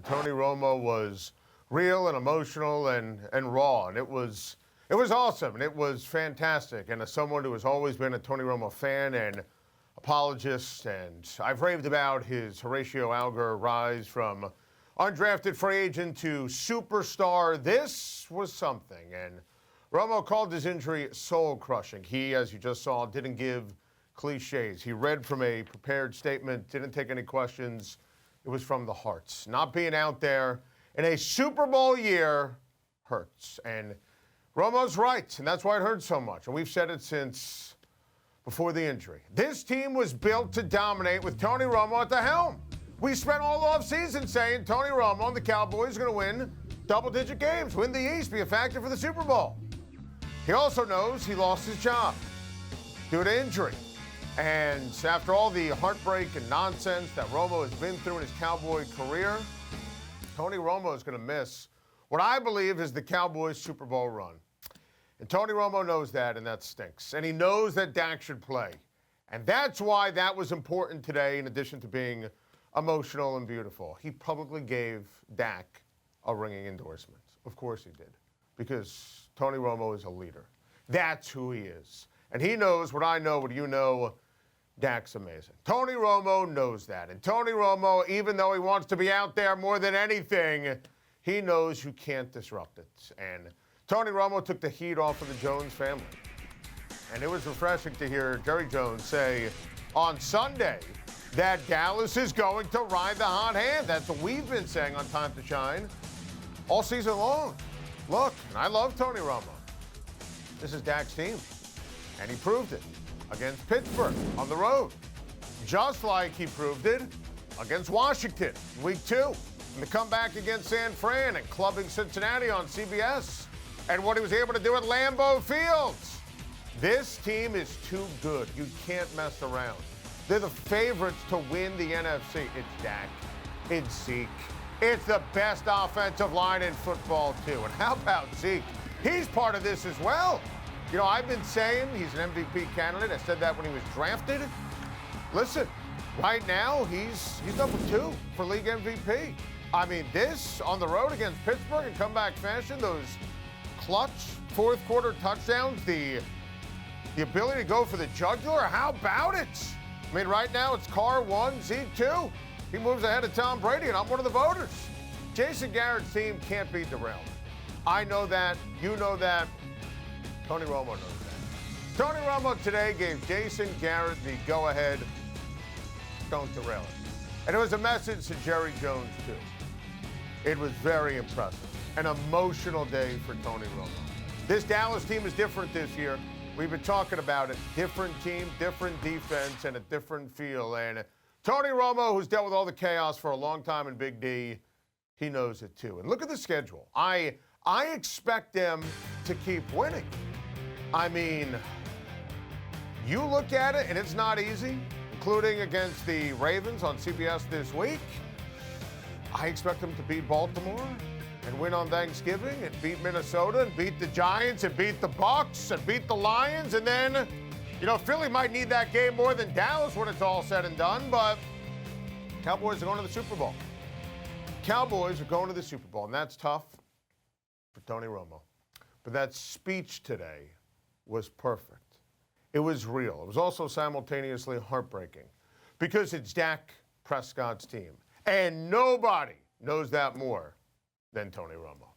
Tony Romo was real and emotional and raw, and it was awesome, and it was fantastic. And as someone who has always been a Tony Romo fan and apologist, and I've raved about his Horatio Alger rise from undrafted free agent to superstar, this was something. And Romo called his injury soul-crushing. He, as you just saw, didn't give cliches. He read from a prepared statement, didn't take any questions. It was from the hearts. Not being out there in a Super Bowl year hurts. And Romo's right, and that's why it hurts so much. And we've said it since before the injury. This team was built to dominate with Tony Romo at the helm. We spent all offseason saying Tony Romo and the Cowboys are going to win double-digit games, win the East, be a factor for the Super Bowl. He also knows he lost his job due to injury. And after all the heartbreak and nonsense that Romo has been through in his Cowboy career, Tony Romo is going to miss what I believe is the Cowboys' Super Bowl run. And Tony Romo knows that, and that stinks. And he knows that Dak should play. And that's why that was important today, in addition to being emotional and beautiful. He publicly gave Dak a ringing endorsement. Of course he did, because Tony Romo is a leader. That's who he is. And he knows what I know, what you know. Dak's amazing. Tony Romo knows that. And Tony Romo, even though he wants to be out there more than anything, he knows you can't disrupt it. And Tony Romo took the heat off of the Jones family. And it was refreshing to hear Jerry Jones say on Sunday that Dallas is going to ride the hot hand. That's what we've been saying on Time to Shine all season long. Look, and I love Tony Romo. This is Dak's team. And he proved it against Pittsburgh on the road, just like he proved it against Washington week 2, and the comeback against San Fran and clubbing Cincinnati on CBS, and what he was able to do at Lambeau Fields. This team is too good. You can't mess around. They're the favorites to win the NFC. It's Dak. It's Zeke. It's the best offensive line in football, too. And how about Zeke? He's part of this as well. You know, I've been saying he's an MVP candidate. I said that when he was drafted. Listen, right now, he's number 2 for league MVP. I mean, this on the road against Pittsburgh in comeback fashion, those clutch fourth quarter touchdowns, the ability to go for the jugular, how about it? I mean, right now it's Carr 1, Zeke 2. He moves ahead of Tom Brady, and I'm one of the voters. Jason Garrett's team can't be derailed. I know that. You know that. Tony Romo knows that. Tony Romo today gave Jason Garrett the go-ahead, don't derail it. And it was a message to Jerry Jones, too. It was very impressive. An emotional day for Tony Romo. This Dallas team is different this year. We've been talking about it. Different team, different defense, and a different feel. And Tony Romo, who's dealt with all the chaos for a long time in Big D, he knows it, too. And look at the schedule. I expect them to keep winning. I mean, you look at it, and it's not easy, including against the Ravens on CBS this week. I expect them to beat Baltimore and win on Thanksgiving and beat Minnesota and beat the Giants and beat the Bucs and beat the Lions. And then, you know, Philly might need that game more than Dallas when it's all said and done, but Cowboys are going to the Super Bowl. Cowboys are going to the Super Bowl, and that's tough for Tony Romo. But that speech today was perfect. It was real. It was also simultaneously heartbreaking because it's Dak Prescott's team. And nobody knows that more than Tony Romo.